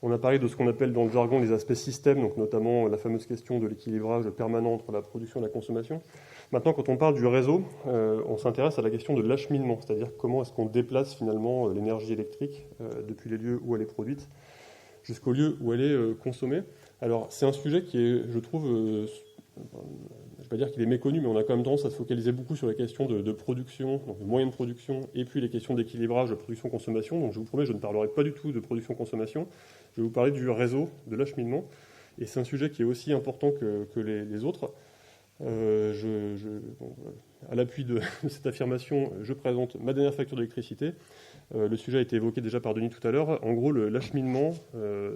On a parlé de ce qu'on appelle dans le jargon les aspects système, donc notamment la fameuse question de l'équilibrage permanent entre la production et la consommation. Maintenant, quand on parle du réseau, on s'intéresse à la question de l'acheminement, c'est-à-dire comment est-ce qu'on déplace finalement l'énergie électrique depuis les lieux où elle est produite jusqu'au lieu où elle est consommée. Alors, c'est un sujet qui est, je trouve, je ne vais pas dire qu'il est méconnu, mais on a quand même tendance à se focaliser beaucoup sur les questions de production, donc de moyens de production, et puis les questions d'équilibrage de production-consommation. Donc, je vous promets, je ne parlerai pas du tout de production-consommation. Je vais vous parler du réseau, de l'acheminement, et c'est un sujet qui est aussi important que les autres. À l'appui de cette affirmation, je présente ma dernière facture d'électricité. Le sujet a été évoqué déjà par Denis tout à l'heure. En gros, l'acheminement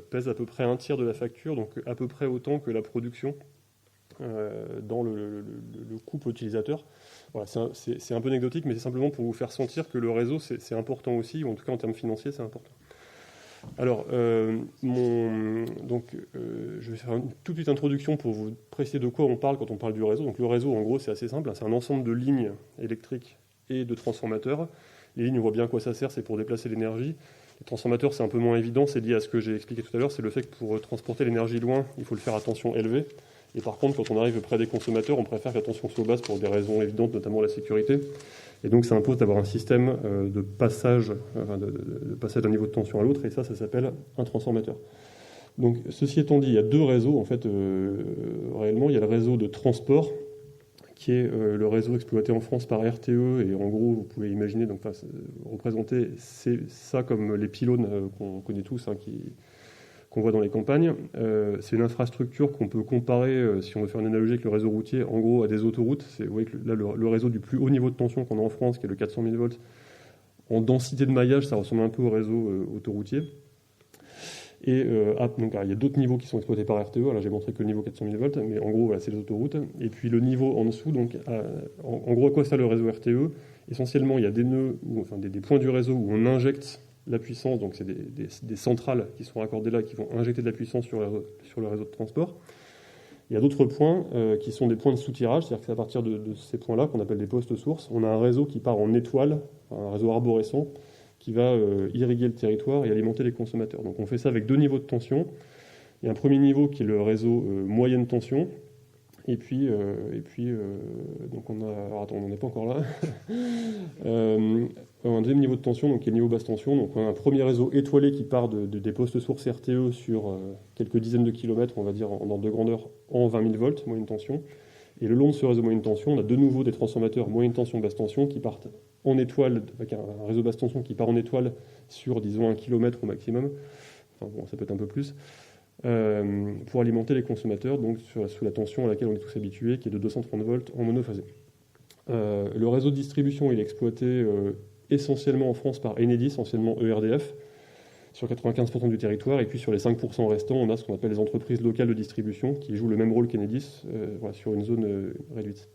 pèse à peu près un tiers de la facture, donc à peu près autant que la production dans le coût pour l'utilisateur. Voilà, c'est un peu anecdotique, mais c'est simplement pour vous faire sentir que le réseau, c'est important aussi, ou en tout cas en termes financiers, c'est important. Alors, je vais faire une toute petite introduction pour vous préciser de quoi on parle quand on parle du réseau. Donc le réseau, en gros, c'est assez simple, c'est un ensemble de lignes électriques et de transformateurs. Les lignes, on voit bien à quoi ça sert, c'est pour déplacer l'énergie. Les transformateurs, c'est un peu moins évident, c'est lié à ce que j'ai expliqué tout à l'heure, c'est le fait que pour transporter l'énergie loin, il faut le faire à tension élevée. Et par contre, quand on arrive près des consommateurs, on préfère que la tension soit basse pour des raisons évidentes, notamment la sécurité. Et donc, ça impose d'avoir un système de passage, de passage d'un niveau de tension à l'autre, et ça s'appelle un transformateur. Donc, ceci étant dit, il y a deux réseaux, en fait, réellement. Il y a le réseau de transport, qui est le réseau exploité en France par RTE, et en gros, vous pouvez imaginer, donc, représenter ça comme les pylônes qu'on connaît tous, hein, qu'on voit dans les campagnes. C'est une infrastructure qu'on peut comparer, si on veut faire une analogie avec le réseau routier, en gros à des autoroutes. Vous voyez que là, le réseau du plus haut niveau de tension qu'on a en France, qui est le 400 000 volts, en densité de maillage, ça ressemble un peu au réseau autoroutier. Et donc, il y a d'autres niveaux qui sont exploités par RTE. Là, j'ai montré que le niveau 400 000 volts, mais en gros, voilà, c'est les autoroutes. Et puis le niveau en dessous, donc, en gros, à quoi sert le réseau RTE? Essentiellement, il y a des nœuds, des points du réseau où on injecte la puissance, donc c'est des centrales qui sont raccordées là, qui vont injecter de la puissance sur le réseau de transport. Il y a d'autres points qui sont des points de soutirage, c'est-à-dire que c'est à partir de ces points-là, qu'on appelle des postes sources, on a un réseau qui part en étoile, un réseau arborescent, qui va irriguer le territoire et alimenter les consommateurs. Donc on fait ça avec deux niveaux de tension. Il y a un premier niveau qui est le réseau moyenne tension, et puis donc on a... Alors attends, on n'en est pas encore là. Un deuxième niveau de tension, donc qui est le niveau basse tension. Donc on a un premier réseau étoilé qui part des postes sources RTE sur quelques dizaines de kilomètres, on va dire en ordre de grandeur, en 20 000 volts, moyenne tension. Et le long de ce réseau moyenne tension, on a de nouveau des transformateurs moyenne tension, basse tension qui partent en étoile, avec un réseau basse tension qui part en étoile sur, disons, 1 kilomètre au maximum. Enfin bon, ça peut être un peu plus. Pour alimenter les consommateurs, donc sous la tension à laquelle on est tous habitués, qui est de 230 volts en monophasé. Le réseau de distribution, il est exploité essentiellement en France par Enedis, anciennement ERDF, sur 95% du territoire, et puis sur les 5% restants, on a ce qu'on appelle les entreprises locales de distribution, qui jouent le même rôle qu'Enedis, voilà, sur une zone réduite.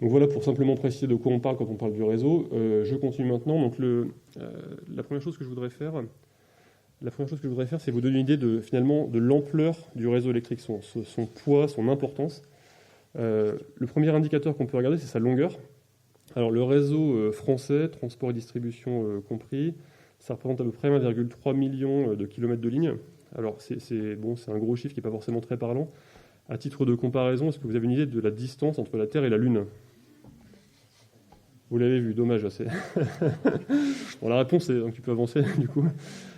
Donc voilà, pour simplement préciser de quoi on parle quand on parle du réseau. Je continue maintenant. Donc la première chose que je voudrais faire, c'est vous donner une idée finalement de l'ampleur du réseau électrique, son poids, son importance. Le premier indicateur qu'on peut regarder, c'est sa longueur. Alors le réseau français, transport et distribution compris, ça représente à peu près 1,3 million de kilomètres de ligne. Alors c'est un gros chiffre qui n'est pas forcément très parlant. À titre de comparaison, est-ce que vous avez une idée de la distance entre la Terre et la Lune? Vous l'avez vu, dommage. Bon, la réponse est... Donc tu peux avancer du coup.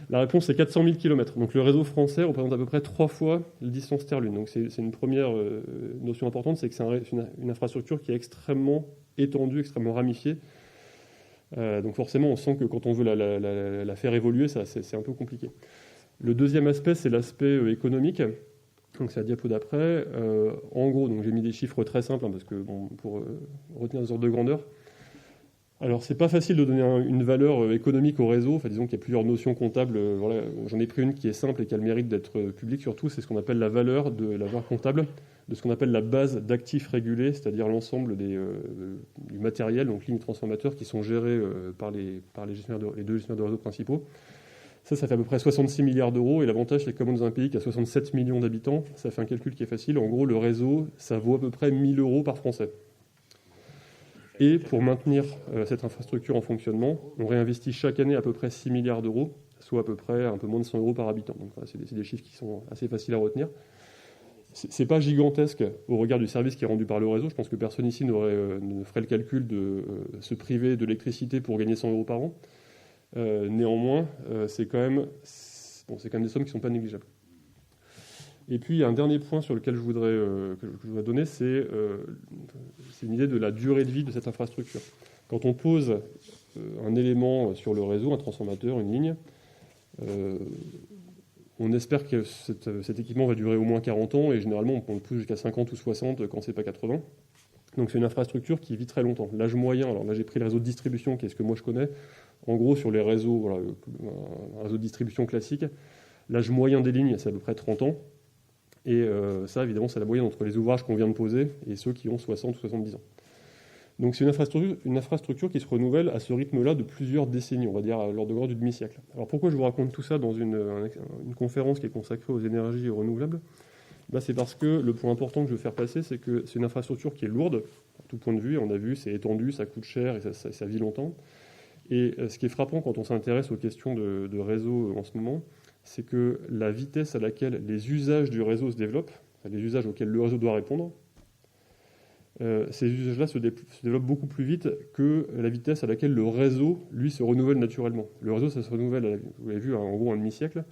La réponse est 400 000 km. Donc le réseau français représente à peu près 3 fois la distance Terre-Lune. Donc c'est une première notion importante, c'est que c'est une infrastructure qui est extrêmement étendue, extrêmement ramifiée. Donc forcément, on sent que quand on veut la faire évoluer, c'est un peu compliqué. Le deuxième aspect, c'est l'aspect économique. Donc c'est la diapo d'après. En gros, donc j'ai mis des chiffres très simples, hein, parce que pour retenir des ordres de grandeur. Alors, c'est pas facile de donner une valeur économique au réseau. Enfin, disons qu'il y a plusieurs notions comptables. Voilà. J'en ai pris une qui est simple et qui a le mérite d'être publique surtout. C'est ce qu'on appelle la valeur comptable de ce qu'on appelle la base d'actifs régulés, c'est-à-dire l'ensemble du matériel, donc lignes transformateurs, qui sont gérés par les deux gestionnaires de réseau principaux. Ça fait à peu près 66 milliards d'euros. Et l'avantage, c'est que comme on est dans un pays qui a 67 millions d'habitants, ça fait un calcul qui est facile. En gros, le réseau, ça vaut à peu près 1 000 euros par Français. Et pour maintenir cette infrastructure en fonctionnement, on réinvestit chaque année à peu près 6 milliards d'euros. soit à peu près un peu moins de 100 € par habitant. Donc voilà, c'est des chiffres qui sont assez faciles à retenir. C'est pas gigantesque au regard du service qui est rendu par le réseau. Je pense que personne ici ne ferait le calcul de se priver de l'électricité pour gagner 100 € par an. Néanmoins, c'est quand même des sommes qui ne sont pas négligeables. Et puis, il y a un dernier point sur lequel je voudrais donner, c'est une idée de la durée de vie de cette infrastructure. Quand on pose un élément sur le réseau, un transformateur, une ligne, on espère que cet équipement va durer au moins 40 ans, et généralement, on le pousse jusqu'à 50 ou 60 quand c'est pas 80. Donc, c'est une infrastructure qui vit très longtemps. L'âge moyen, alors là, j'ai pris le réseau de distribution, qui est ce que moi je connais. En gros, sur les réseaux, voilà, un réseau de distribution classique, l'âge moyen des lignes, c'est à peu près 30 ans. Et ça, évidemment, c'est la moyenne entre les ouvrages qu'on vient de poser et ceux qui ont 60 ou 70 ans. Donc c'est une infrastructure qui se renouvelle à ce rythme-là de plusieurs décennies, on va dire à l'ordre de grandeur du demi-siècle. Alors pourquoi je vous raconte tout ça dans une conférence qui est consacrée aux énergies renouvelables ? C'est parce que le point important que je veux faire passer, c'est que c'est une infrastructure qui est lourde, à tout point de vue. On a vu, c'est étendu, ça coûte cher et ça vit longtemps. Et ce qui est frappant quand on s'intéresse aux questions de réseau en ce moment, c'est que la vitesse à laquelle les usages du réseau se développent, les usages auxquels le réseau doit répondre, ces usages-là se développent beaucoup plus vite que la vitesse à laquelle le réseau, lui, se renouvelle naturellement. Le réseau, ça se renouvelle, vous l'avez vu, en gros, un demi-siècle.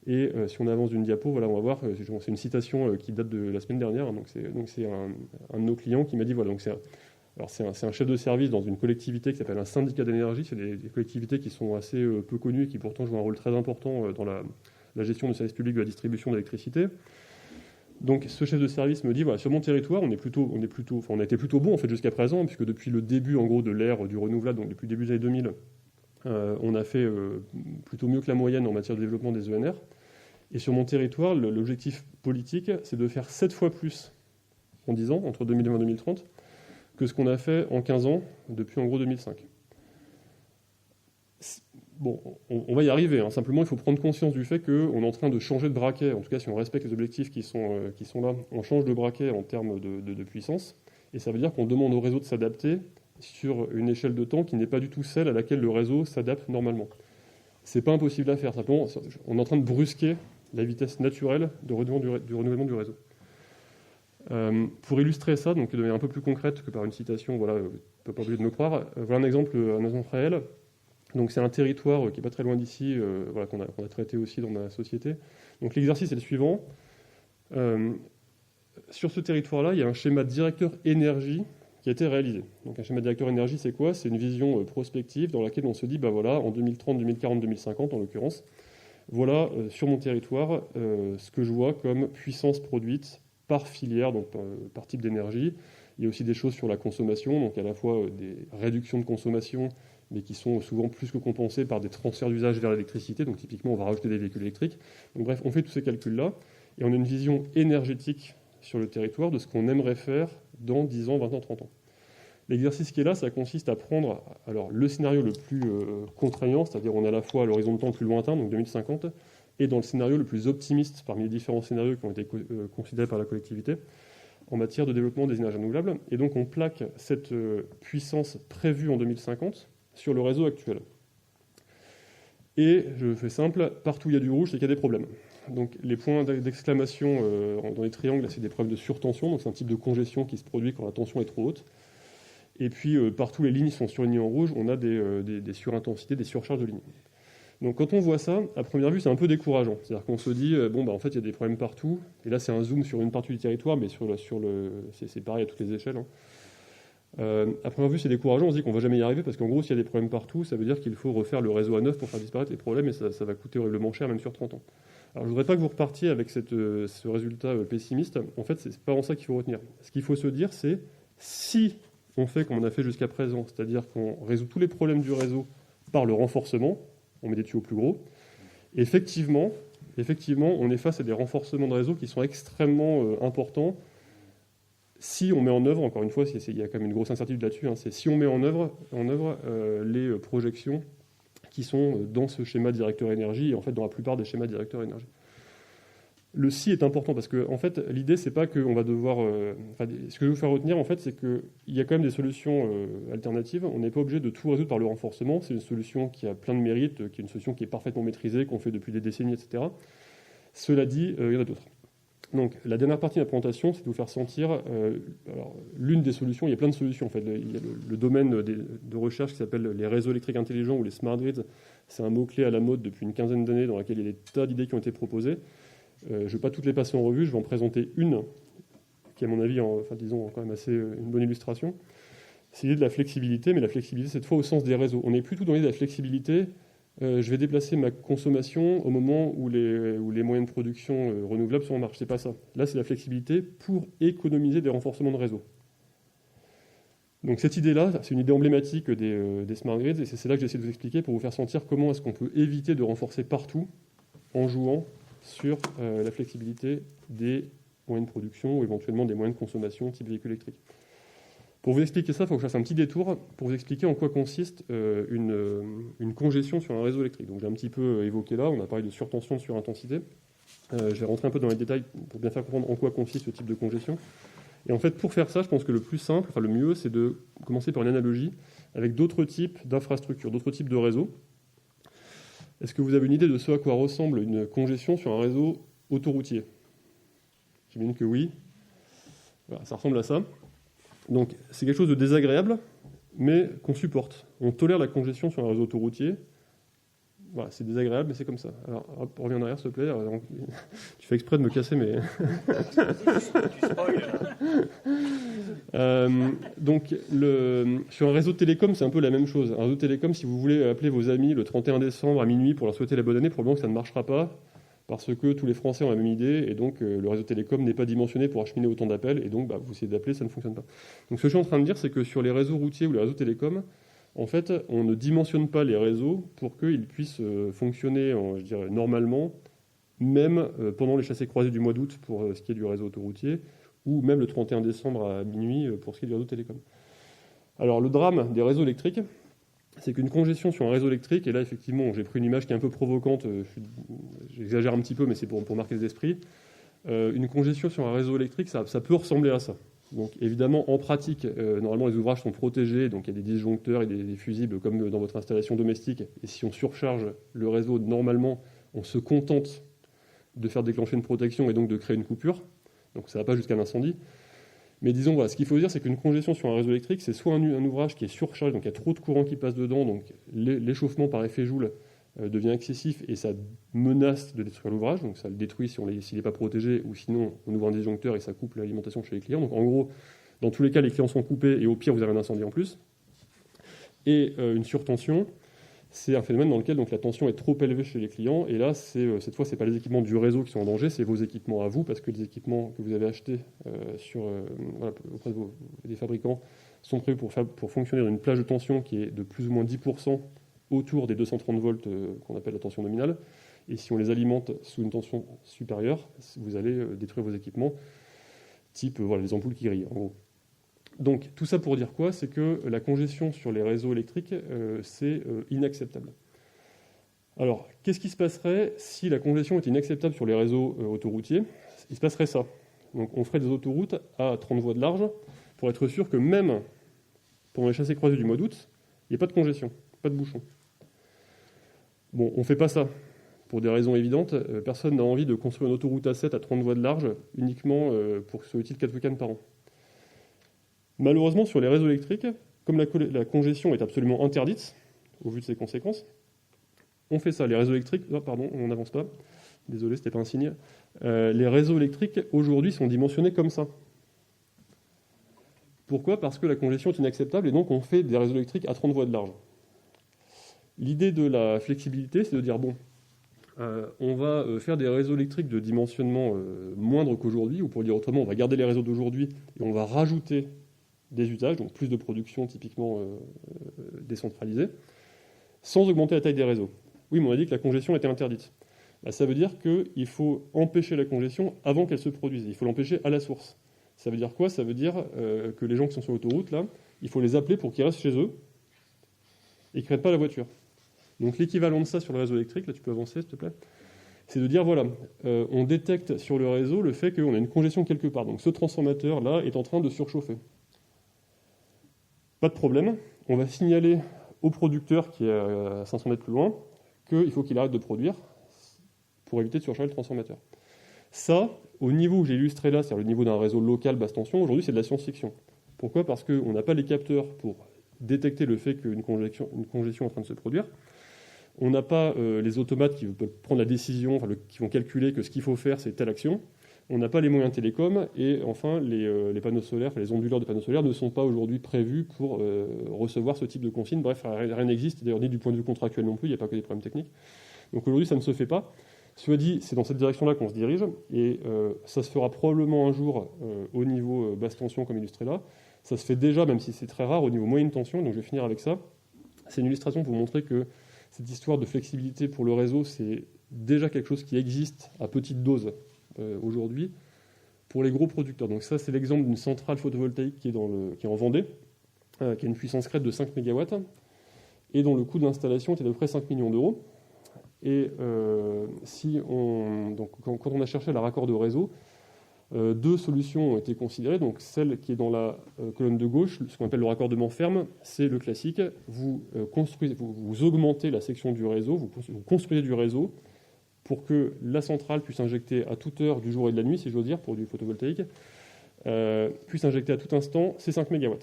Et si on avance d'une diapo, voilà, on va voir, c'est une citation qui date de la semaine dernière. Donc c'est un de nos clients qui m'a dit, voilà, donc c'est un chef de service dans une collectivité qui s'appelle un syndicat d'énergie. C'est des collectivités qui sont assez peu connues et qui pourtant jouent un rôle très important dans la gestion du service public de la distribution d'électricité. Donc ce chef de service me dit, voilà, sur mon territoire, on a été plutôt bon en fait jusqu'à présent, puisque depuis le début en gros de l'ère du renouvelable, donc depuis le début des années 2000, on a fait plutôt mieux que la moyenne en matière de développement des ENR. Et sur mon territoire, l'objectif politique, c'est de faire 7 fois plus en 10 ans, entre 2020 et 2030, que ce qu'on a fait en 15 ans, depuis en gros 2005. Bon, on va y arriver. Hein. Simplement, il faut prendre conscience du fait qu'on est en train de changer de braquet. En tout cas, si on respecte les objectifs qui sont là, on change de braquet en termes de puissance. Et ça veut dire qu'on demande au réseau de s'adapter sur une échelle de temps qui n'est pas du tout celle à laquelle le réseau s'adapte normalement. C'est pas impossible à faire. Simplement, on est en train de brusquer la vitesse naturelle du renouvellement du réseau. Pour illustrer ça, donc de manière un peu plus concrète que par une citation, voilà, pas obligé de me croire. Voilà un exemple réel. Donc c'est un territoire qui n'est pas très loin d'ici, voilà, qu'on a traité aussi dans ma société. Donc l'exercice est le suivant. Sur ce territoire-là, il y a un schéma directeur énergie qui a été réalisé. Donc un schéma directeur énergie, c'est quoi ? C'est une vision prospective dans laquelle on se dit, voilà, en 2030, 2040, 2050 en l'occurrence, voilà sur mon territoire ce que je vois comme puissance produite par filière, donc par type d'énergie. Il y a aussi des choses sur la consommation, donc à la fois des réductions de consommation, mais qui sont souvent plus que compensés par des transferts d'usage vers l'électricité. Donc typiquement, on va rajouter des véhicules électriques. Donc bref, on fait tous ces calculs-là, et on a une vision énergétique sur le territoire de ce qu'on aimerait faire dans 10 ans, 20 ans, 30 ans. L'exercice qui est là, ça consiste à prendre le scénario le plus contraignant, c'est-à-dire on a à la fois l'horizon de temps le plus lointain, donc 2050, et dans le scénario le plus optimiste parmi les différents scénarios qui ont été considérés par la collectivité, en matière de développement des énergies renouvelables. Et donc on plaque cette puissance prévue en 2050 sur le réseau actuel. Et, je fais simple, partout où il y a du rouge, c'est qu'il y a des problèmes. Donc les points d'exclamation dans les triangles, c'est des problèmes de surtension, donc c'est un type de congestion qui se produit quand la tension est trop haute. Et puis partout les lignes sont surlignées en rouge, on a des surintensités, des surcharges de lignes. Donc quand on voit ça, à première vue, c'est un peu décourageant. C'est-à-dire qu'on se dit, en fait, il y a des problèmes partout. Et là, c'est un zoom sur une partie du territoire, mais c'est pareil à toutes les échelles. Hein. À première vue, c'est décourageant. On se dit qu'on ne va jamais y arriver parce qu'en gros, s'il y a des problèmes partout, ça veut dire qu'il faut refaire le réseau à neuf pour faire disparaître les problèmes et ça va coûter horriblement cher, même sur 30 ans. Alors, je ne voudrais pas que vous repartiez avec ce résultat pessimiste. En fait, ce n'est pas en ça qu'il faut retenir. Ce qu'il faut se dire, c'est si on fait comme on a fait jusqu'à présent, c'est-à-dire qu'on résout tous les problèmes du réseau par le renforcement, on met des tuyaux plus gros, effectivement, on est face à des renforcements de réseau qui sont extrêmement importants. Si on met en œuvre, encore une fois, il y a quand même une grosse incertitude là-dessus, hein, c'est si on met en œuvre les projections qui sont dans ce schéma directeur énergie et en fait dans la plupart des schémas directeurs énergie. Le si est important parce que en fait, l'idée, c'est pas qu'on va devoir. Ce que je veux vous faire retenir, en fait, c'est qu'il y a quand même des solutions alternatives. On n'est pas obligé de tout résoudre par le renforcement. C'est une solution qui a plein de mérites, qui est une solution qui est parfaitement maîtrisée, qu'on fait depuis des décennies, etc. Cela dit, il y en a d'autres. Donc, la dernière partie de la présentation, c'est de vous faire sentir l'une des solutions. Il y a plein de solutions, en fait. Il y a le domaine de recherche qui s'appelle les réseaux électriques intelligents ou les smart grids. C'est un mot-clé à la mode depuis une quinzaine d'années dans laquelle il y a des tas d'idées qui ont été proposées. Je ne vais pas toutes les passer en revue, je vais en présenter une, qui est à mon avis, disons, quand même assez une bonne illustration. C'est l'idée de la flexibilité, mais la flexibilité cette fois au sens des réseaux. On n'est plus tout dans l'idée de la flexibilité. Je vais déplacer ma consommation au moment où les moyens de production renouvelables sont en marche. C'est pas ça. Là, c'est la flexibilité pour économiser des renforcements de réseau. Donc cette idée-là, c'est une idée emblématique des smart grids, et c'est là que j'essaie de vous expliquer pour vous faire sentir comment est-ce qu'on peut éviter de renforcer partout en jouant sur la flexibilité des moyens de production ou éventuellement des moyens de consommation type véhicule électrique. Pour vous expliquer ça, il faut que je fasse un petit détour pour vous expliquer en quoi consiste une congestion sur un réseau électrique. Donc j'ai un petit peu évoqué là, on a parlé de surtension, de surintensité. Je vais rentrer un peu dans les détails pour bien faire comprendre en quoi consiste ce type de congestion. Et en fait, pour faire ça, je pense que le plus simple, le mieux, c'est de commencer par une analogie avec d'autres types d'infrastructures, d'autres types de réseaux. Est-ce que vous avez une idée de ce à quoi ressemble une congestion sur un réseau autoroutier? J'imagine que oui. Voilà, ça ressemble à ça. Donc, c'est quelque chose de désagréable, mais qu'on supporte. On tolère la congestion sur un réseau autoroutier. Voilà, c'est désagréable, mais c'est comme ça. Alors, hop, reviens en arrière, s'il te plaît. Alors, tu fais exprès de me casser, mais... donc, sur un réseau de télécom, c'est un peu la même chose. Un réseau de télécom, si vous voulez appeler vos amis le 31 décembre à minuit pour leur souhaiter la bonne année, probablement que ça ne marchera pas, parce que tous les Français ont la même idée, et donc le réseau télécom n'est pas dimensionné pour acheminer autant d'appels, et donc vous essayez d'appeler, ça ne fonctionne pas. Donc ce que je suis en train de dire, c'est que sur les réseaux routiers ou les réseaux télécoms, en fait, on ne dimensionne pas les réseaux pour qu'ils puissent fonctionner, je dirais, normalement, même pendant les chassés-croisés du mois d'août pour ce qui est du réseau autoroutier, ou même le 31 décembre à minuit pour ce qui est du réseau télécom. Alors le drame des réseaux électriques, c'est qu'une congestion sur un réseau électrique, et là effectivement j'ai pris une image qui est un peu provocante, j'exagère un petit peu mais c'est pour marquer les esprits, une congestion sur un réseau électrique ça peut ressembler à ça. Donc évidemment en pratique, normalement les ouvrages sont protégés, donc il y a des disjoncteurs et des fusibles comme dans votre installation domestique, et si on surcharge le réseau normalement on se contente de faire déclencher une protection et donc de créer une coupure, donc ça ne va pas jusqu'à l'incendie. Mais disons, voilà, ce qu'il faut dire, c'est qu'une congestion sur un réseau électrique, c'est soit un ouvrage qui est surchargé, donc il y a trop de courant qui passe dedans, donc l'échauffement par effet Joule devient excessif et ça menace de détruire l'ouvrage, donc ça le détruit s'il n'est pas protégé, ou sinon on ouvre un disjoncteur et ça coupe l'alimentation chez les clients. Donc en gros, dans tous les cas, les clients sont coupés et au pire, vous avez un incendie en plus. Et une surtension, c'est un phénomène dans lequel donc, la tension est trop élevée chez les clients. Et là, cette fois, ce n'est pas les équipements du réseau qui sont en danger, c'est vos équipements à vous, parce que les équipements que vous avez achetés auprès des fabricants sont prévus pour fonctionner dans une plage de tension qui est de plus ou moins 10% autour des 230 volts qu'on appelle la tension nominale. Et si on les alimente sous une tension supérieure, vous allez détruire vos équipements, type les ampoules qui grillent, en gros. Donc, tout ça pour dire quoi? C'est que la congestion sur les réseaux électriques, c'est inacceptable. Alors, qu'est-ce qui se passerait si la congestion était inacceptable sur les réseaux autoroutiers? Il se passerait ça. Donc, on ferait des autoroutes à 30 voies de large pour être sûr que même pendant les chassés-croisés du mois d'août, il n'y ait pas de congestion, pas de bouchon. Bon, on ne fait pas ça. Pour des raisons évidentes, personne n'a envie de construire une autoroute A7 à 30 voies de large uniquement pour que ce soit utile 4 week-ends par an. Malheureusement, sur les réseaux électriques, comme la congestion est absolument interdite, au vu de ses conséquences, on fait ça. Les réseaux électriques... Oh, pardon, on n'avance pas. Désolé, ce n'était pas un signe. Les réseaux électriques, aujourd'hui, sont dimensionnés comme ça. Pourquoi? Parce que la congestion est inacceptable et donc on fait des réseaux électriques à 30 voies de large. L'idée de la flexibilité, c'est de dire, bon, on va faire des réseaux électriques de dimensionnement moindre qu'aujourd'hui, ou pour dire autrement, on va garder les réseaux d'aujourd'hui et on va rajouter des usages, donc plus de production typiquement décentralisée, sans augmenter la taille des réseaux. Oui, mais on a dit que la congestion était interdite. Ça veut dire qu'il faut empêcher la congestion avant qu'elle se produise. Il faut l'empêcher à la source. Ça veut dire quoi? Ça veut dire que les gens qui sont sur l'autoroute, là, il faut les appeler pour qu'ils restent chez eux et qu'ils ne prennent pas la voiture. Donc l'équivalent de ça sur le réseau électrique, là tu peux avancer s'il te plaît, c'est de dire, voilà, on détecte sur le réseau le fait qu'on a une congestion quelque part. Donc ce transformateur-là est en train de surchauffer. Pas de problème, on va signaler au producteur qui est à 500 mètres plus loin qu'il faut qu'il arrête de produire pour éviter de surcharger le transformateur. Ça, au niveau que j'ai illustré là, c'est-à-dire le niveau d'un réseau local basse tension, aujourd'hui c'est de la science-fiction. Pourquoi ? Parce qu'on n'a pas les capteurs pour détecter le fait qu'une congestion est en train de se produire. On n'a pas les automates qui peuvent prendre la décision, qui vont calculer que ce qu'il faut faire, c'est telle action. On n'a pas les moyens télécoms. Et enfin, les panneaux solaires, les onduleurs de panneaux solaires ne sont pas aujourd'hui prévus pour recevoir ce type de consigne. Bref, rien n'existe, d'ailleurs, ni du point de vue contractuel non plus, il n'y a pas que des problèmes techniques. Donc aujourd'hui, ça ne se fait pas. Cela dit, c'est dans cette direction-là qu'on se dirige. Et ça se fera probablement un jour au niveau basse tension, comme illustré là. Ça se fait déjà, même si c'est très rare, au niveau moyenne tension. Donc je vais finir avec ça. C'est une illustration pour vous montrer que cette histoire de flexibilité pour le réseau, c'est déjà quelque chose qui existe à petite dose aujourd'hui pour les gros producteurs. Donc ça, c'est l'exemple d'une centrale photovoltaïque qui est en Vendée, qui a une puissance crête de 5 MW et dont le coût d'installation était d'à peu près 5 millions d'euros. Et quand on a cherché la raccord de réseau, deux solutions ont été considérées. Donc celle qui est dans la colonne de gauche, ce qu'on appelle le raccordement ferme, c'est le classique. Vous augmentez la section du réseau, vous construisez du réseau pour que la centrale puisse injecter à toute heure du jour et de la nuit, si j'ose dire, pour du photovoltaïque, puisse injecter à tout instant ces 5 MW.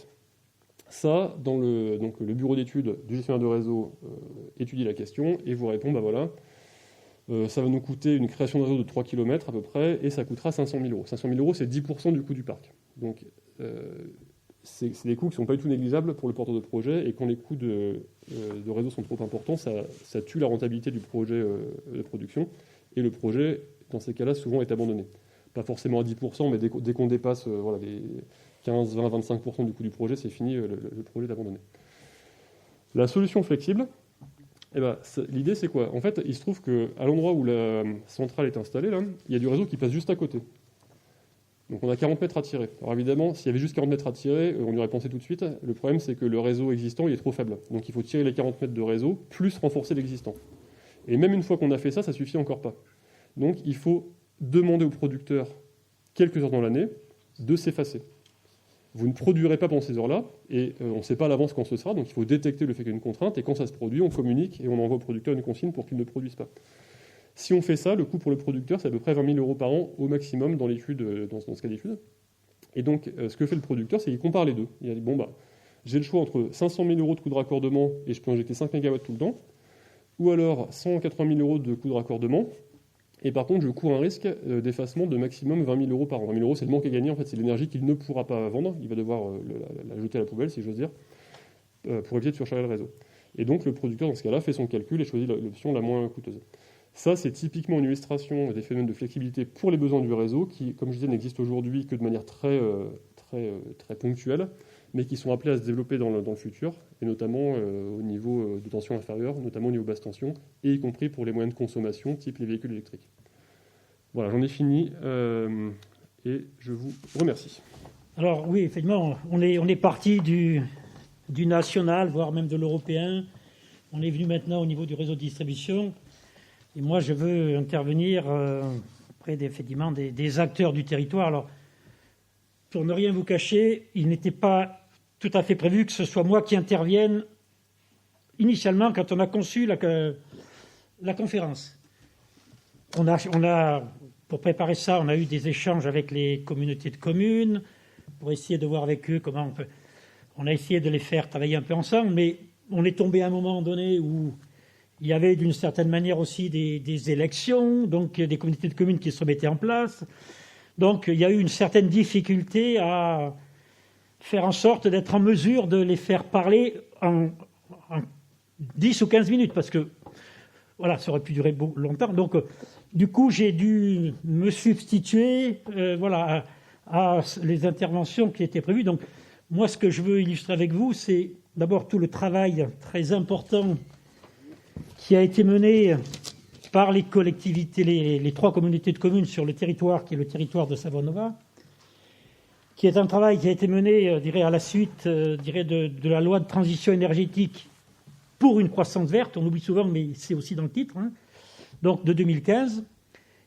Ça, le bureau d'études du gestionnaire de réseau étudie la question et vous répond, voilà, ça va nous coûter une création de réseau de 3 km à peu près, et ça coûtera 500 000 euros. 500 000 euros, c'est 10% du coût du parc. Donc, c'est des coûts qui ne sont pas du tout négligeables pour le porteur de projet, et quand les coûts de réseau sont trop importants, ça tue la rentabilité du projet de production, et le projet, dans ces cas-là, souvent est abandonné. Pas forcément à 10%, mais dès qu'on dépasse les 15, 20, 25% du coût du projet, c'est fini, le projet est abandonné. La solution flexible, l'idée, c'est quoi ? En fait, il se trouve qu'à l'endroit où la centrale est installée, là, il y a du réseau qui passe juste à côté. Donc on a 40 mètres à tirer. Alors évidemment, s'il y avait juste 40 mètres à tirer, on y aurait pensé tout de suite. Le problème, c'est que le réseau existant, il est trop faible. Donc il faut tirer les 40 mètres de réseau, plus renforcer l'existant. Et même une fois qu'on a fait ça, ça ne suffit encore pas. Donc il faut demander au producteur, quelques heures dans l'année, de s'effacer. Vous ne produirez pas pendant ces heures-là, et on ne sait pas à l'avance quand ce sera, donc il faut détecter le fait qu'il y a une contrainte, et quand ça se produit, on communique et on envoie au producteur une consigne pour qu'il ne produise pas. Si on fait ça, le coût pour le producteur, c'est à peu près 20 000 euros par an au maximum dans ce cas d'étude. Et donc, ce que fait le producteur, c'est qu'il compare les deux. Il dit, j'ai le choix entre 500 000 euros de coût de raccordement, et je peux injecter 5 MW tout le temps, ou alors 180 000 euros de coût de raccordement, et par contre, je cours un risque d'effacement de maximum 20 000 euros par an. 20 000 euros, c'est le manque à gagner, en fait, c'est l'énergie qu'il ne pourra pas vendre. Il va devoir la jeter à la poubelle, si j'ose dire, pour éviter de surcharger le réseau. Et donc, le producteur, dans ce cas-là, fait son calcul et choisit l'option la moins coûteuse. Ça, c'est typiquement une illustration des phénomènes de flexibilité pour les besoins du réseau, qui, comme je disais, n'existent aujourd'hui que de manière très ponctuelle, mais qui sont appelés à se développer dans le futur, et notamment au niveau de tension inférieure, notamment au niveau basse tension, et y compris pour les moyens de consommation, type les véhicules électriques. Voilà, j'en ai fini, et je vous remercie. Alors oui, effectivement, on est parti du national, voire même de l'européen. On est venu maintenant au niveau du réseau de distribution. Et moi, je veux intervenir auprès des acteurs du territoire. Alors, pour ne rien vous cacher, il n'était pas tout à fait prévu que ce soit moi qui intervienne initialement quand on a conçu la conférence. Pour préparer ça, on a eu des échanges avec les communautés de communes pour essayer de voir avec eux comment on a essayé de les faire travailler un peu ensemble, mais on est tombé à un moment donné où il y avait d'une certaine manière aussi des élections, donc des communautés de communes qui se remettaient en place. Donc il y a eu une certaine difficulté à faire en sorte d'être en mesure de les faire parler en 10 ou 15 minutes, parce que voilà, ça aurait pu durer longtemps. Donc du coup, j'ai dû me substituer à les interventions qui étaient prévues. Donc moi, ce que je veux illustrer avec vous, c'est d'abord tout le travail très important qui a été mené par les collectivités, les 3 communautés de communes sur le territoire, qui est le territoire de Savonova, qui est un travail qui a été mené, à la suite, de la loi de transition énergétique pour une croissance verte. On oublie souvent, mais c'est aussi dans le titre, donc de 2015.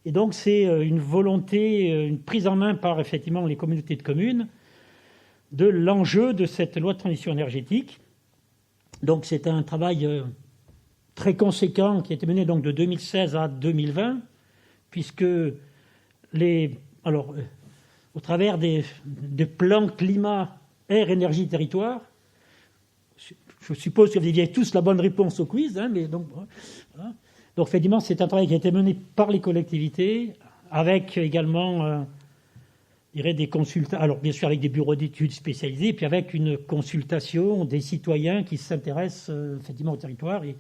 Et donc c'est une volonté, une prise en main par effectivement les communautés de communes de l'enjeu de cette loi de transition énergétique. Donc c'est un travail très conséquent qui a été mené donc de 2016 à 2020, puisque au travers des plans climat, air, énergie, territoire, je suppose que vous aviez tous la bonne réponse au quiz, mais donc, voilà. Donc effectivement, c'est un travail qui a été mené par les collectivités, avec également, des consultants, alors bien sûr avec des bureaux d'études spécialisés, puis avec une consultation des citoyens qui s'intéressent effectivement au territoire. Et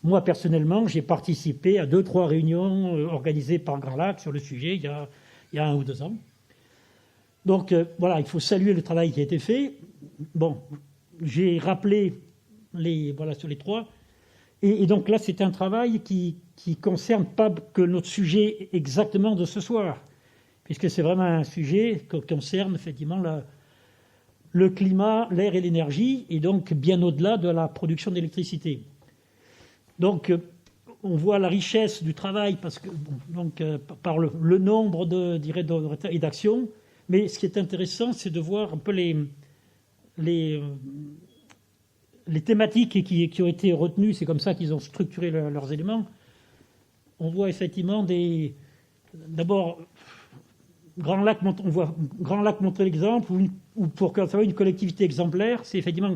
moi, personnellement, j'ai participé à 2-3 réunions organisées par Grand Lac sur le sujet il y a 1 ou 2 ans. Donc voilà, il faut saluer le travail qui a été fait. Bon, j'ai rappelé sur les 3. Et donc là, c'est un travail qui concerne pas que notre sujet exactement de ce soir, puisque c'est vraiment un sujet qui concerne effectivement le climat, l'air et l'énergie, et donc bien au-delà de la production d'électricité. Donc, on voit la richesse du travail parce que, par le nombre d'actions. Mais ce qui est intéressant, c'est de voir un peu les thématiques qui ont été retenues. C'est comme ça qu'ils ont structuré leurs éléments. On voit effectivement d'abord, Grand Lac montrer l'exemple, ou pour une collectivité exemplaire, c'est effectivement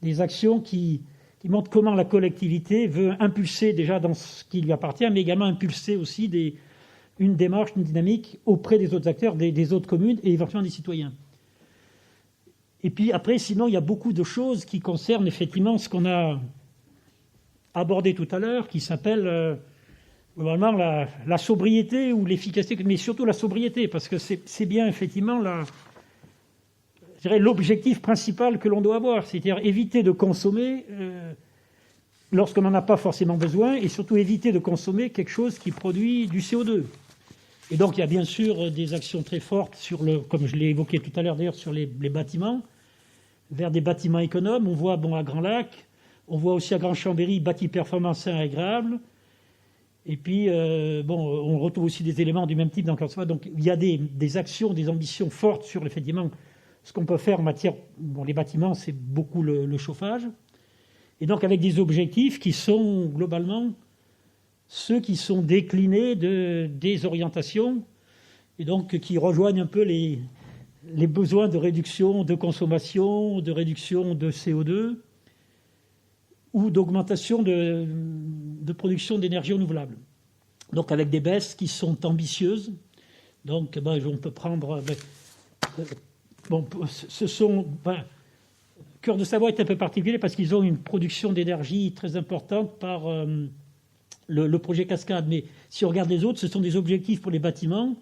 des actions qui montrent comment la collectivité veut impulser déjà dans ce qui lui appartient, mais également impulser aussi une démarche, une dynamique auprès des autres acteurs, des autres communes et éventuellement des citoyens. Et puis après, sinon, il y a beaucoup de choses qui concernent effectivement ce qu'on a abordé tout à l'heure, qui s'appelle globalement la sobriété ou l'efficacité, mais surtout la sobriété, parce que c'est bien effectivement l'objectif principal que l'on doit avoir, c'est-à-dire éviter de consommer lorsqu'on n'en a pas forcément besoin, et surtout éviter de consommer quelque chose qui produit du CO2. Et donc il y a bien sûr des actions très fortes comme je l'ai évoqué tout à l'heure d'ailleurs, sur les bâtiments, vers des bâtiments économes. On voit à Grand Lac, on voit aussi à Grand Chambéry, bâti performant sain et agréable. Et puis on retrouve aussi des éléments du même type dans le. Donc il y a des actions, des ambitions fortes sur effectivement ce qu'on peut faire en matière. Les bâtiments, c'est beaucoup le chauffage. Et donc avec des objectifs qui sont globalement ceux qui sont déclinés des orientations, et donc qui rejoignent un peu les besoins de réduction de consommation, de réduction de CO2 ou d'augmentation de production d'énergie renouvelable. Donc avec des baisses qui sont ambitieuses. Donc on peut prendre... Cœur de Savoie est un peu particulier parce qu'ils ont une production d'énergie très importante par le projet Cascade. Mais si on regarde les autres, ce sont des objectifs pour les bâtiments,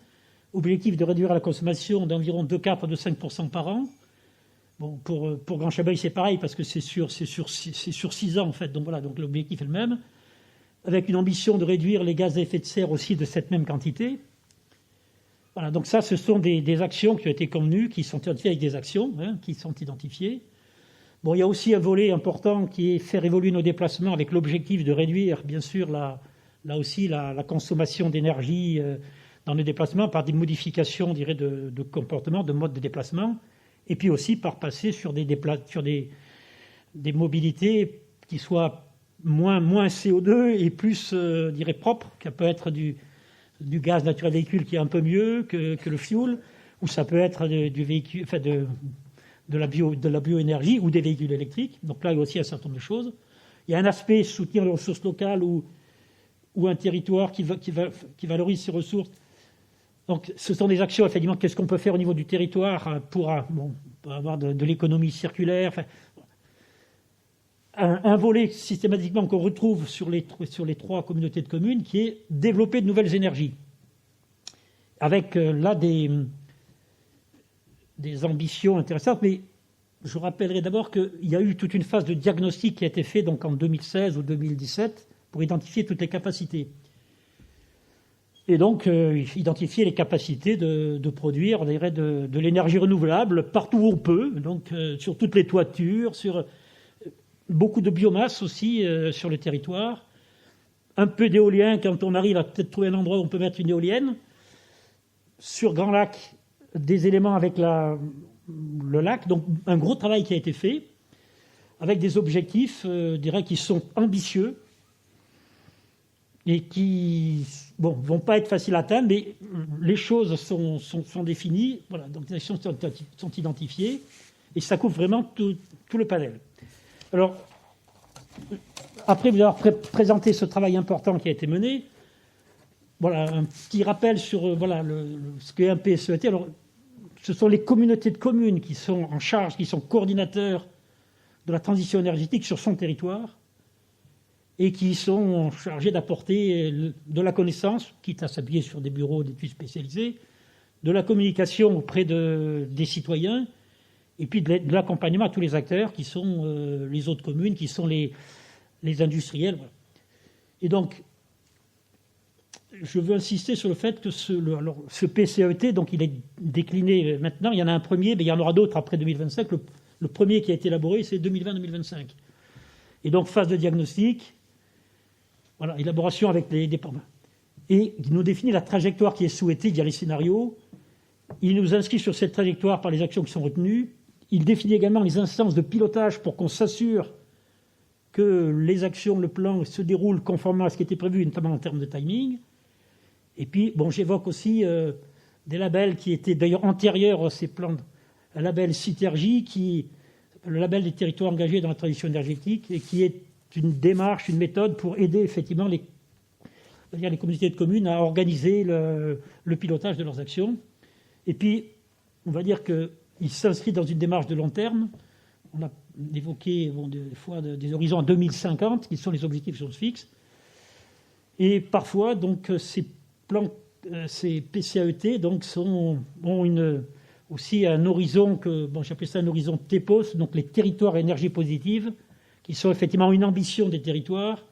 objectifs de réduire la consommation d'environ 2,4 à 2,5% par an. Bon, pour Grand Chambéry, c'est pareil parce que c'est sur 6 ans en fait. Donc voilà, donc l'objectif est le même, avec une ambition de réduire les gaz à effet de serre aussi de cette même quantité. Voilà, donc ça, ce sont des actions qui ont été convenues, qui sont identifiées avec des actions, qui sont identifiées. Bon, il y a aussi un volet important qui est faire évoluer nos déplacements avec l'objectif de réduire, bien sûr, là aussi la consommation d'énergie dans les déplacements par des modifications, de comportement, de mode de déplacement, et puis aussi par passer sur des mobilités qui soient moins CO2 et plus, propres, qui peut être du gaz naturel véhicule qui est un peu mieux que le fioul, ou ça peut être du véhicule, de la bioénergie ou des véhicules électriques. Donc là, il y a aussi un certain nombre de choses. Il y a un aspect soutenir les ressources locales ou un territoire qui valorise ses ressources. Donc ce sont des actions, effectivement, qu'est-ce qu'on peut faire au niveau du territoire pour avoir de l'économie circulaire. Un volet systématiquement qu'on retrouve sur les 3 communautés de communes qui est développer de nouvelles énergies. Avec là des ambitions intéressantes, mais je rappellerai d'abord qu'il y a eu toute une phase de diagnostic qui a été faite donc en 2016 ou 2017 pour identifier toutes les capacités. Et donc, identifier les capacités de produire de l'énergie renouvelable partout où on peut, donc sur toutes les toitures, sur beaucoup de biomasse aussi sur le territoire, un peu d'éolien quand on arrive à peut-être trouver un endroit où on peut mettre une éolienne. Sur Grand Lac, des éléments avec le lac. Donc un gros travail qui a été fait avec des objectifs, je dirais, qui sont ambitieux et qui vont pas être faciles à atteindre, mais les choses sont définies. Voilà, donc les actions sont identifiées et ça couvre vraiment tout le panel. Alors, après vous avoir présenté ce travail important qui a été mené, voilà un petit rappel sur ce qu'est un PSET. Alors, ce sont les communautés de communes qui sont en charge, qui sont coordinateurs de la transition énergétique sur son territoire et qui sont chargés d'apporter de la connaissance, quitte à s'appuyer sur des bureaux d'études spécialisés, de la communication auprès des citoyens et puis de l'accompagnement à tous les acteurs qui sont les autres communes, qui sont les industriels. Voilà. Et donc, je veux insister sur le fait que ce PCET, donc il est décliné maintenant. Il y en a un premier, mais il y en aura d'autres après 2025. Le premier qui a été élaboré, c'est 2020-2025. Et donc, phase de diagnostic, voilà, élaboration avec les départements. Et il nous définit la trajectoire qui est souhaitée via les scénarios. Il nous inscrit sur cette trajectoire par les actions qui sont retenues. Il définit également les instances de pilotage pour qu'on s'assure que les actions, le plan se déroulent conformément à ce qui était prévu, notamment en termes de timing. Et puis, j'évoque aussi des labels qui étaient d'ailleurs antérieurs à ces plans. Un label Citergie, le label des territoires engagés dans la transition énergétique, et qui est une démarche, une méthode pour aider effectivement les communautés de communes à organiser le pilotage de leurs actions. Et puis, on va dire qu'il s'inscrit dans une démarche de long terme. On a évoqué des fois des horizons à 2050, qui sont les objectifs qui sont fixes. Et parfois, donc, ces PCAET donc, ont aussi un horizon j'appelle ça un horizon TEPOS, donc les territoires à énergie positive, qui sont effectivement une ambition des territoires.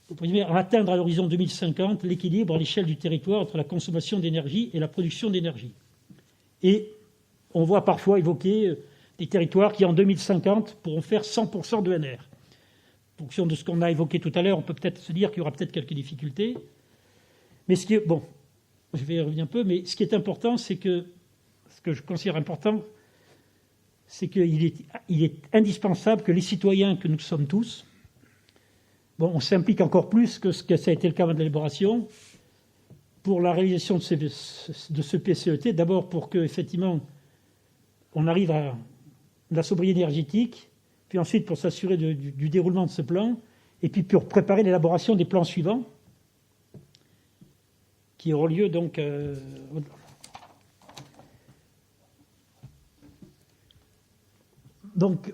Pour atteindre à l'horizon 2050 l'équilibre à l'échelle du territoire entre la consommation d'énergie et la production d'énergie. Et on voit parfois évoquer des territoires qui, en 2050, pourront faire 100% d'ENR. En fonction de ce qu'on a évoqué tout à l'heure, on peut peut-être se dire qu'il y aura peut-être quelques difficultés. Mais je vais y revenir un peu, mais ce qui est important, ce que je considère important, c'est qu'il est indispensable que les citoyens que nous sommes tous, on s'implique encore plus que ce que ça a été le cas de l'élaboration, pour la réalisation de ce PCET, d'abord pour qu'effectivement, on arrive à la sobriété énergétique, puis ensuite pour s'assurer du déroulement de ce plan, et puis pour préparer l'élaboration des plans suivants, qui auront lieu donc... Donc,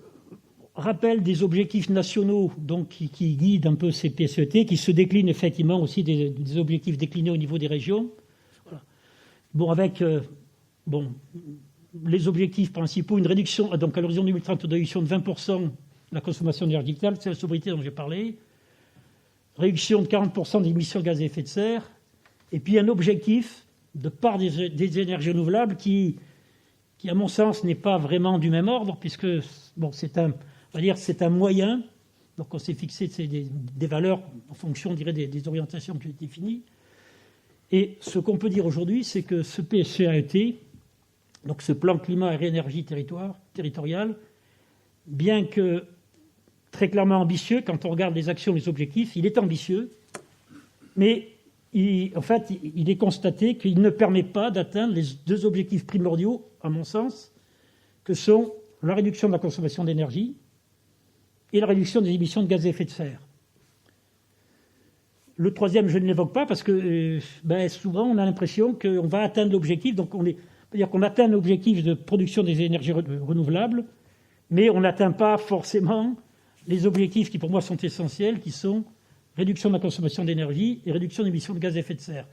rappel des objectifs nationaux donc, qui guident un peu ces PCET, qui se déclinent effectivement aussi des objectifs déclinés au niveau des régions. Voilà. Avec les objectifs principaux, une réduction, donc à l'horizon 2030, une réduction de 20% de la consommation énergétique, c'est la sobriété dont j'ai parlé, réduction de 40% des émissions de gaz à effet de serre, et puis un objectif de part des énergies renouvelables qui, à mon sens, n'est pas vraiment du même ordre, puisque c'est un moyen. Donc on s'est fixé des valeurs en fonction, on dirait, des orientations que j'ai définies. Et ce qu'on peut dire aujourd'hui, c'est que ce PCAET, donc ce plan climat et énergie territorial, bien que très clairement ambitieux, quand on regarde les actions, les objectifs, il est ambitieux, mais il est constaté qu'il ne permet pas d'atteindre les deux objectifs primordiaux, à mon sens, que sont la réduction de la consommation d'énergie et la réduction des émissions de gaz à effet de serre. Le troisième, je ne l'évoque pas parce que souvent on a l'impression qu'on va atteindre l'objectif. Donc c'est-à-dire qu'on atteint l'objectif de production des énergies renouvelables, mais on n'atteint pas forcément les objectifs qui pour moi sont essentiels, qui sont réduction de la consommation d'énergie et réduction des émissions de gaz à effet de serre.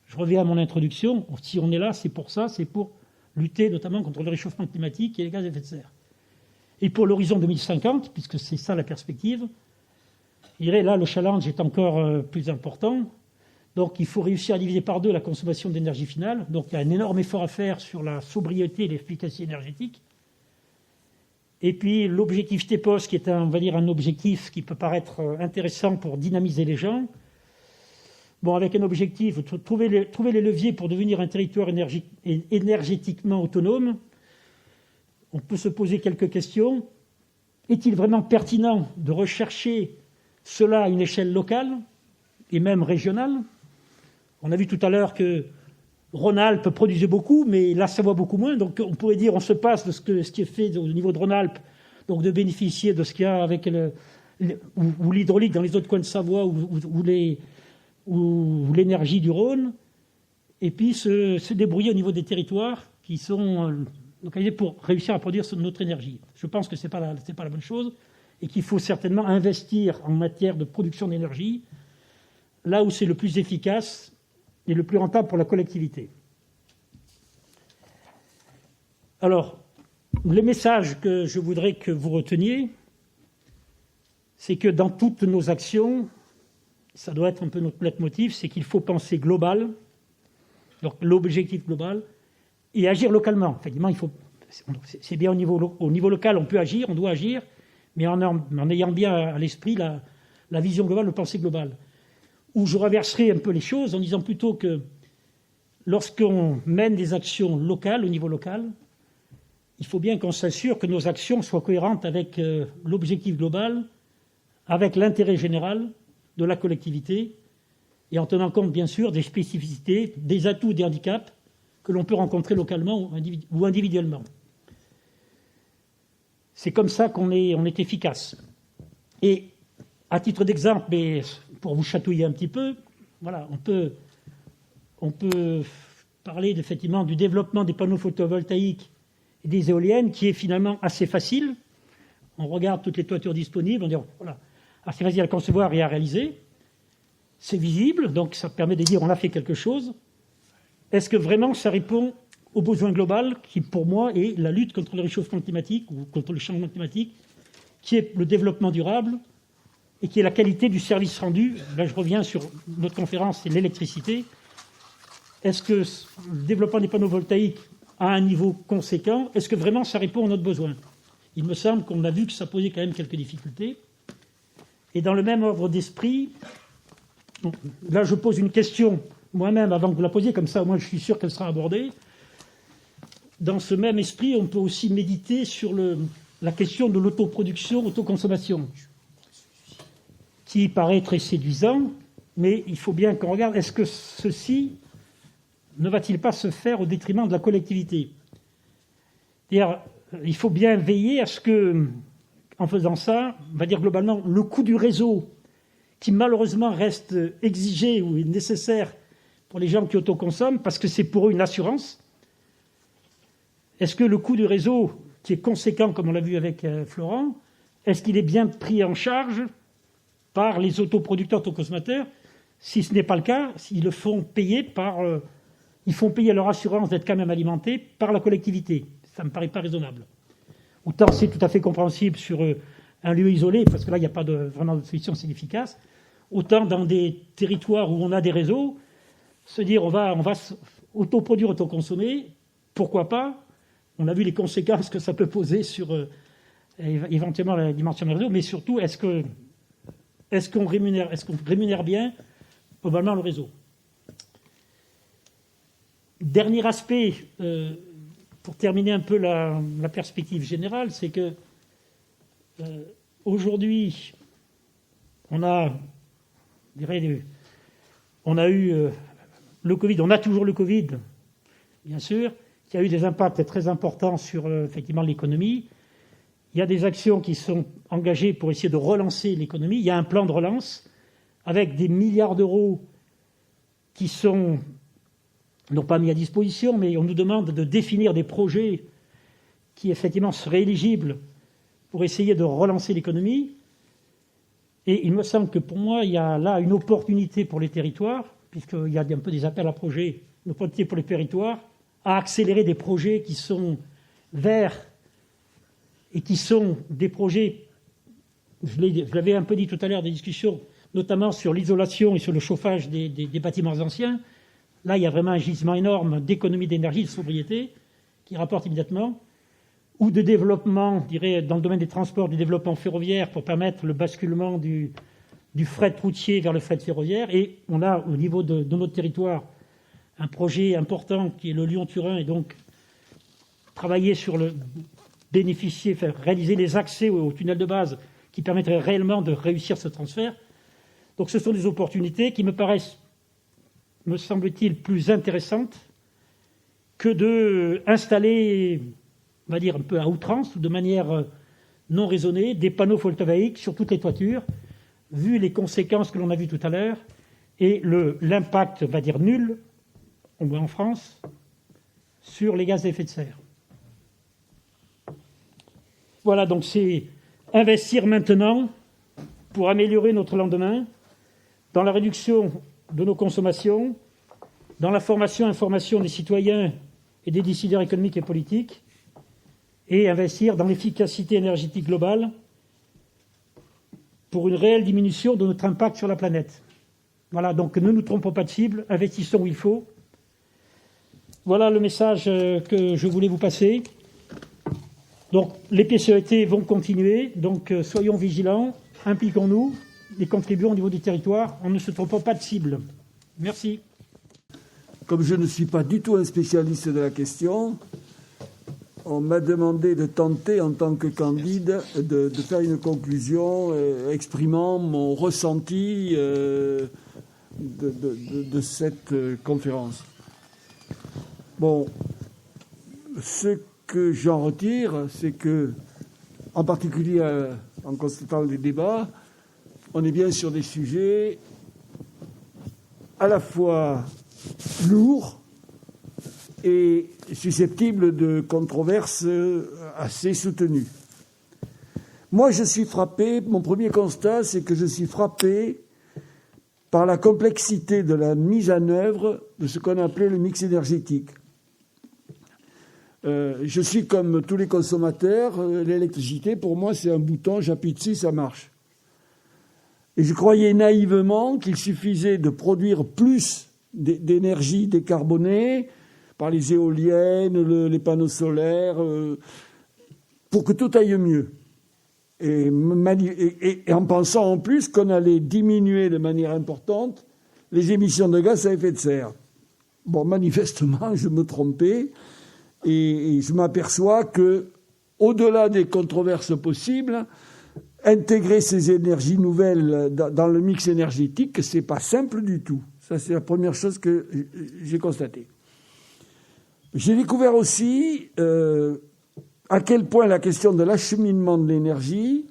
Je reviens à mon introduction. Si on est là, c'est pour ça, c'est pour lutter notamment contre le réchauffement climatique et les gaz à effet de serre. Et pour l'horizon 2050, puisque c'est ça la perspective, je dirais là le challenge est encore plus important. Donc il faut réussir à diviser par deux la consommation d'énergie finale. Donc il y a un énorme effort à faire sur la sobriété et l'efficacité énergétique. Et puis l'objectif TEPOS, qui est on va dire un objectif qui peut paraître intéressant pour dynamiser les gens. Bon, avec un objectif, trouver les leviers pour devenir un territoire énergétiquement autonome. On peut se poser quelques questions. Est-il vraiment pertinent de rechercher cela à une échelle locale et même régionale? On a vu tout à l'heure que Rhône-Alpes produisait beaucoup, mais la Savoie beaucoup moins. Donc on pourrait dire on se passe de ce qui est fait au niveau de Rhône-Alpes, donc de bénéficier de ce qu'il y a avec ou l'hydraulique dans les autres coins de Savoie ou l'énergie du Rhône, et puis se débrouiller au niveau des territoires qui sont localisés pour réussir à produire notre énergie. Je pense que ce n'est pas la bonne chose et qu'il faut certainement investir en matière de production d'énergie là où c'est le plus efficace et le plus rentable pour la collectivité. Alors, les messages que je voudrais que vous reteniez, c'est que dans toutes nos actions, ça doit être un peu notre leitmotiv, c'est qu'il faut penser global, donc l'objectif global, et agir localement. Effectivement, c'est bien au niveau local, on peut agir, on doit agir, mais en ayant bien à l'esprit la vision globale, le pensée global. Où je renverserai un peu les choses en disant plutôt que lorsqu'on mène des actions locales, au niveau local, il faut bien qu'on s'assure que nos actions soient cohérentes avec l'objectif global, avec l'intérêt général de la collectivité, et en tenant compte, bien sûr, des spécificités, des atouts, des handicaps que l'on peut rencontrer localement ou individuellement. C'est comme ça qu'on est efficace. Et à titre d'exemple, mais pour vous chatouiller un petit peu, voilà, on peut parler effectivement du développement des panneaux photovoltaïques et des éoliennes, qui est finalement assez facile. On regarde toutes les toitures disponibles, on dit voilà, assez facile à concevoir et à réaliser. C'est visible, donc ça permet de dire on a fait quelque chose. Est-ce que vraiment ça répond au besoin global qui, pour moi, est la lutte contre le réchauffement climatique ou contre le changement climatique, qui est le développement durable et qui est la qualité du service rendu? Là, je reviens sur notre conférence, c'est l'électricité. Est-ce que le développement des panneaux voltaïques à un niveau conséquent, est-ce que vraiment ça répond à notre besoin? Il me semble qu'on a vu que ça posait quand même quelques difficultés. Et dans le même ordre d'esprit, là je pose une question moi-même avant que vous la posiez, comme ça moi je suis sûr qu'elle sera abordée. Dans ce même esprit, on peut aussi méditer sur la question de l'autoproduction, autoconsommation, qui paraît très séduisant, mais il faut bien qu'on regarde, est-ce que ceci ne va-t-il pas se faire au détriment de la collectivité? C'est-à-dire, il faut bien veiller à ce que, en faisant ça, on va dire globalement, le coût du réseau, qui malheureusement reste exigé ou est nécessaire pour les gens qui autoconsomment, parce que c'est pour eux une assurance. Est-ce que le coût du réseau, qui est conséquent, comme on l'a vu avec Florent, est-ce qu'il est bien pris en charge par les autoproducteurs, autoconsommateurs? Si ce n'est pas le cas, ils le font payer ils font payer leur assurance d'être quand même alimentés par la collectivité. Ça ne me paraît pas raisonnable. Autant c'est tout à fait compréhensible sur un lieu isolé, parce que là, il n'y a pas vraiment de solution assez efficace. Autant dans des territoires où on a des réseaux, se dire on va autoproduire, autoconsommer, pourquoi pas? On a vu les conséquences que ça peut poser sur éventuellement la dimension du réseau, mais surtout, est-ce qu'on rémunère bien globalement le réseau? Dernier aspect, pour terminer un peu la perspective générale, c'est que aujourd'hui, on a eu le Covid, on a toujours le Covid, bien sûr, qui a eu des impacts très importants sur effectivement l'économie. Il y a des actions qui sont engagées pour essayer de relancer l'économie. Il y a un plan de relance avec des milliards d'euros qui sont non pas mis à disposition, mais on nous demande de définir des projets qui effectivement seraient éligibles pour essayer de relancer l'économie. Et il me semble que pour moi, il y a là une opportunité pour les territoires, puisqu'il y a un peu des appels à projets, une opportunité pour les territoires, à accélérer des projets qui sont verts et qui sont des projets, je l'avais un peu dit tout à l'heure, des discussions, notamment sur l'isolation et sur le chauffage des bâtiments anciens. Là, il y a vraiment un gisement énorme d'économie d'énergie, de sobriété, qui rapporte immédiatement. ou de développement, je dirais, dans le domaine des transports, du développement ferroviaire pour permettre le basculement du fret routier vers le fret ferroviaire. Et on a, au niveau de notre territoire, un projet important qui est le Lyon-Turin, et donc travailler sur réaliser les accès au tunnel de base qui permettraient réellement de réussir ce transfert. Donc ce sont des opportunités qui me paraissent, me semble-t-il, plus intéressantes que d'installer, on va dire un peu à outrance, ou de manière non raisonnée, des panneaux photovoltaïques sur toutes les toitures, vu les conséquences que l'on a vues tout à l'heure, et l'impact, on va dire nul, on voit en France, sur les gaz à effet de serre. Voilà, donc c'est investir maintenant pour améliorer notre lendemain, dans la réduction de nos consommations, dans la formation et information des citoyens et des décideurs économiques et politiques, et investir dans l'efficacité énergétique globale pour une réelle diminution de notre impact sur la planète. Voilà, donc ne nous trompons pas de cible, investissons où il faut. Voilà le message que je voulais vous passer. Donc les PCET vont continuer, donc soyons vigilants, impliquons-nous et contribuons au niveau du territoire en ne se trompant pas de cible. Merci. Comme je ne suis pas du tout un spécialiste de la question, on m'a demandé de tenter en tant que candide de faire une conclusion exprimant mon ressenti de cette conférence. Bon, ce que j'en retire, c'est que, en particulier en constatant les débats, on est bien sur des sujets à la fois lourds et susceptibles de controverses assez soutenues. Moi, je suis frappé, mon premier constat, c'est que je suis frappé par la complexité de la mise en œuvre de ce qu'on appelait le mix énergétique. Je suis comme tous les consommateurs, l'électricité, pour moi, c'est un bouton, j'appuie dessus, ça marche. Et je croyais naïvement qu'il suffisait de produire plus d'énergie décarbonée par les éoliennes, les panneaux solaires, pour que tout aille mieux. Et en pensant en plus qu'on allait diminuer de manière importante les émissions de gaz à effet de serre. Bon, manifestement, je me trompais. Et je m'aperçois que, au-delà des controverses possibles, intégrer ces énergies nouvelles dans le mix énergétique, c'est pas simple du tout. Ça, c'est la première chose que j'ai constatée. J'ai découvert aussi à quel point la question de l'acheminement de l'énergie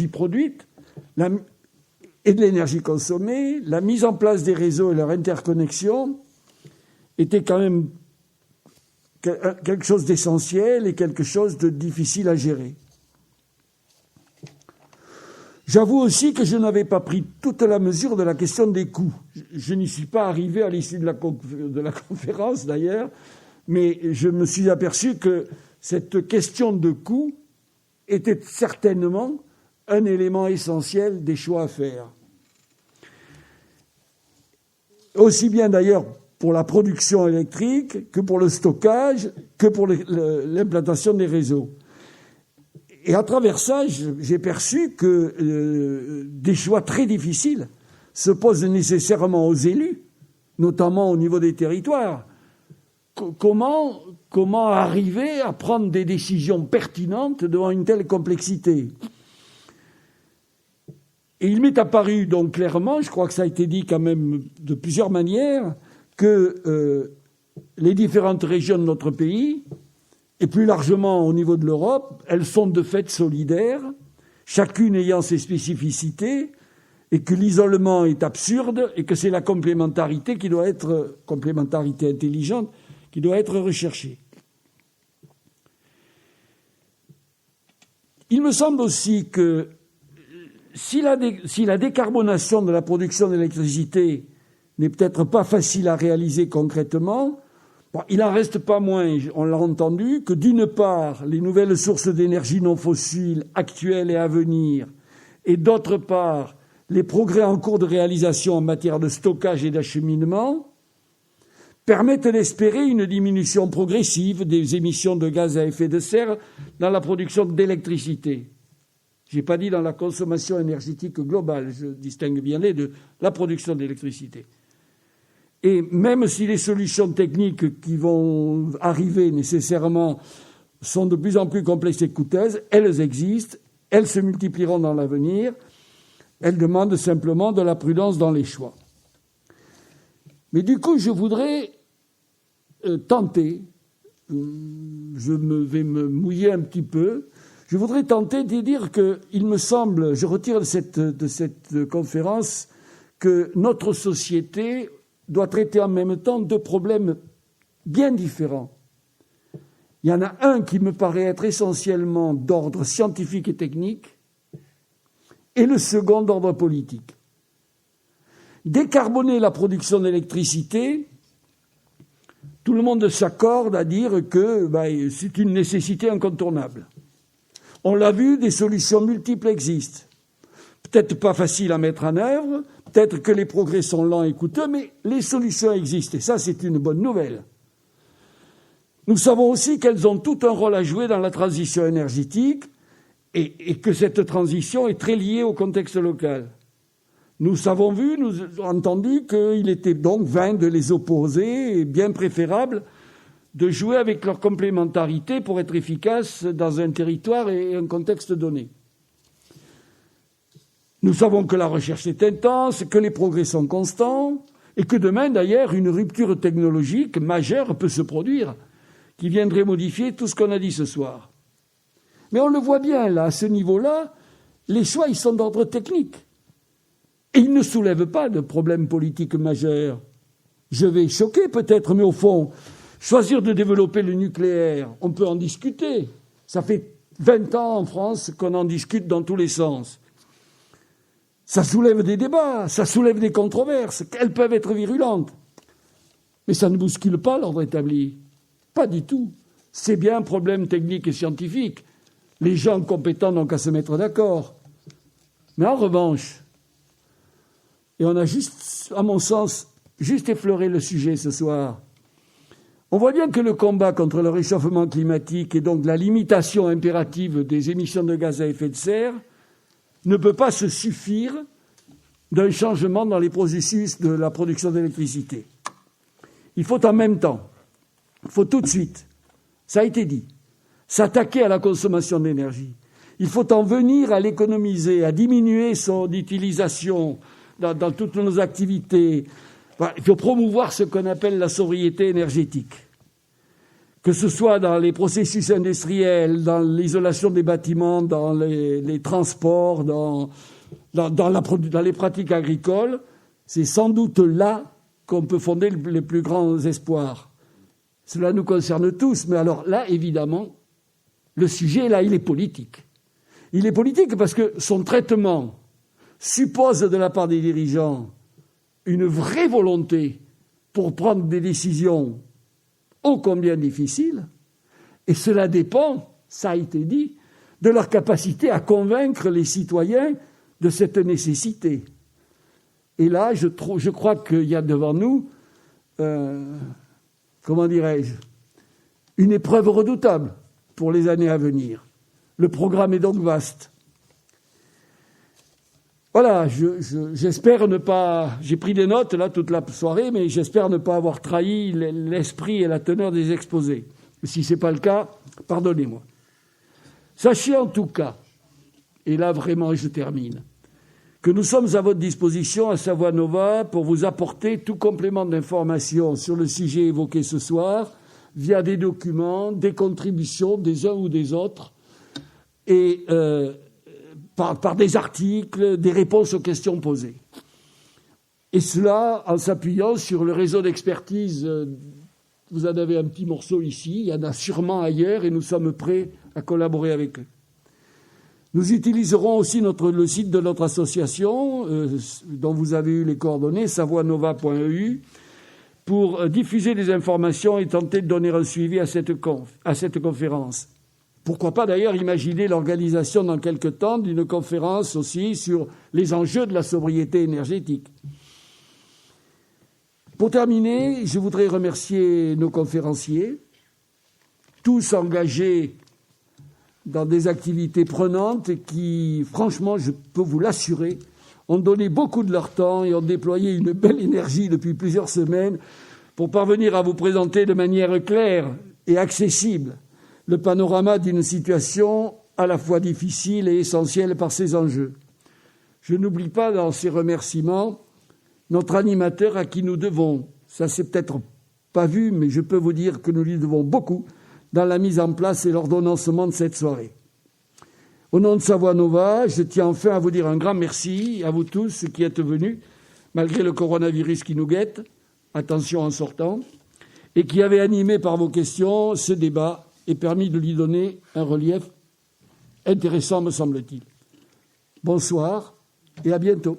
produite, et de l'énergie consommée, la mise en place des réseaux et leur interconnexion était quand même quelque chose d'essentiel et quelque chose de difficile à gérer. J'avoue aussi que je n'avais pas pris toute la mesure de la question des coûts. Je n'y suis pas arrivé à l'issue de la conférence d'ailleurs, mais je me suis aperçu que cette question de coûts était certainement un élément essentiel des choix à faire. Aussi bien d'ailleurs pour la production électrique, que pour le stockage, que pour l'implantation des réseaux. Et à travers ça, j'ai perçu que des choix très difficiles se posent nécessairement aux élus, notamment au niveau des territoires. Comment arriver à prendre des décisions pertinentes devant une telle complexité ? Et il m'est apparu donc clairement, je crois que ça a été dit quand même de plusieurs manières, que les différentes régions de notre pays, et plus largement au niveau de l'Europe, elles sont de fait solidaires, chacune ayant ses spécificités, et que l'isolement est absurde, et que c'est la complémentarité complémentarité intelligente, qui doit être recherchée. Il me semble aussi que si la décarbonation de la production d'électricité n'est peut-être pas facile à réaliser concrètement, il n'en reste pas moins, on l'a entendu, que d'une part, les nouvelles sources d'énergie non fossiles actuelles et à venir, et d'autre part, les progrès en cours de réalisation en matière de stockage et d'acheminement, permettent d'espérer une diminution progressive des émissions de gaz à effet de serre dans la production d'électricité. Je n'ai pas dit dans la consommation énergétique globale, je distingue bien les deux, la production d'électricité. Et même si les solutions techniques qui vont arriver nécessairement sont de plus en plus complexes et coûteuses, elles existent, elles se multiplieront dans l'avenir, elles demandent simplement de la prudence dans les choix. Mais du coup, je voudrais tenter, je vais me mouiller un petit peu, je voudrais tenter de dire qu'il me semble, je retire de cette conférence, que notre société doit traiter en même temps deux problèmes bien différents. Il y en a un qui me paraît être essentiellement d'ordre scientifique et technique, et le second d'ordre politique. Décarboner la production d'électricité, tout le monde s'accorde à dire que c'est une nécessité incontournable. On l'a vu, des solutions multiples existent. Peut-être pas faciles à mettre en œuvre, peut-être que les progrès sont lents et coûteux, mais les solutions existent, et ça, c'est une bonne nouvelle. Nous savons aussi qu'elles ont tout un rôle à jouer dans la transition énergétique et que cette transition est très liée au contexte local. Nous avons entendu qu'il était donc vain de les opposer et bien préférable de jouer avec leur complémentarité pour être efficace dans un territoire et un contexte donné. Nous savons que la recherche est intense, que les progrès sont constants et que demain, d'ailleurs, une rupture technologique majeure peut se produire qui viendrait modifier tout ce qu'on a dit ce soir. Mais on le voit bien, là, à ce niveau-là, les choix, ils sont d'ordre technique. Et ils ne soulèvent pas de problème politique majeur. Je vais choquer peut-être, mais au fond, choisir de développer le nucléaire, on peut en discuter. Ça fait 20 ans en France qu'on en discute dans tous les sens. Ça soulève des débats, ça soulève des controverses, elles peuvent être virulentes. Mais ça ne bouscule pas l'ordre établi. Pas du tout. C'est bien un problème technique et scientifique. Les gens compétents n'ont qu'à se mettre d'accord. Mais en revanche, et on a juste, à mon sens, juste effleuré le sujet ce soir, on voit bien que le combat contre le réchauffement climatique et donc la limitation impérative des émissions de gaz à effet de serre ne peut pas se suffire d'un changement dans les processus de la production d'électricité. Il faut en même temps, il faut tout de suite, ça a été dit, s'attaquer à la consommation d'énergie. Il faut en venir à l'économiser, à diminuer son utilisation dans toutes nos activités. Il faut promouvoir ce qu'on appelle la sobriété énergétique. Que ce soit dans les processus industriels, dans l'isolation des bâtiments, dans les transports, dans les pratiques agricoles, c'est sans doute là qu'on peut fonder les plus grands espoirs. Cela nous concerne tous, mais alors là, évidemment, le sujet, là, il est politique. Il est politique parce que son traitement suppose de la part des dirigeants une vraie volonté pour prendre des décisions ô combien difficiles, et cela dépend, ça a été dit, de leur capacité à convaincre les citoyens de cette nécessité. Et là, je crois qu'il y a devant nous, une épreuve redoutable pour les années à venir. Le programme est donc vaste. Voilà, j'espère ne pas... J'ai pris des notes là toute la soirée, mais j'espère ne pas avoir trahi l'esprit et la teneur des exposés. Si ce n'est pas le cas, pardonnez-moi. Sachez en tout cas, et là vraiment je termine, que nous sommes à votre disposition à Savoie Nova pour vous apporter tout complément d'information sur le sujet évoqué ce soir, via des documents, des contributions des uns ou des autres, et par des articles, des réponses aux questions posées. Et cela en s'appuyant sur le réseau d'expertise. Vous en avez un petit morceau ici, il y en a sûrement ailleurs, et nous sommes prêts à collaborer avec eux. Nous utiliserons aussi le site de notre association, dont vous avez eu les coordonnées, savoienova.eu, pour diffuser des informations et tenter de donner un suivi à cette conférence. Pourquoi pas d'ailleurs imaginer l'organisation dans quelque temps d'une conférence aussi sur les enjeux de la sobriété énergétique. Pour terminer, je voudrais remercier nos conférenciers, tous engagés dans des activités prenantes et qui, franchement, je peux vous l'assurer, ont donné beaucoup de leur temps et ont déployé une belle énergie depuis plusieurs semaines pour parvenir à vous présenter de manière claire et accessible le panorama d'une situation à la fois difficile et essentielle par ses enjeux. Je n'oublie pas dans ces remerciements notre animateur à qui nous devons, ça c'est peut-être pas vu, mais je peux vous dire que nous lui devons beaucoup dans la mise en place et l'ordonnancement de cette soirée. Au nom de Savoie Nova, je tiens enfin à vous dire un grand merci à vous tous qui êtes venus, malgré le coronavirus qui nous guette, attention en sortant, et qui avez animé par vos questions ce débat et permis de lui donner un relief intéressant, me semble-t-il. Bonsoir et à bientôt.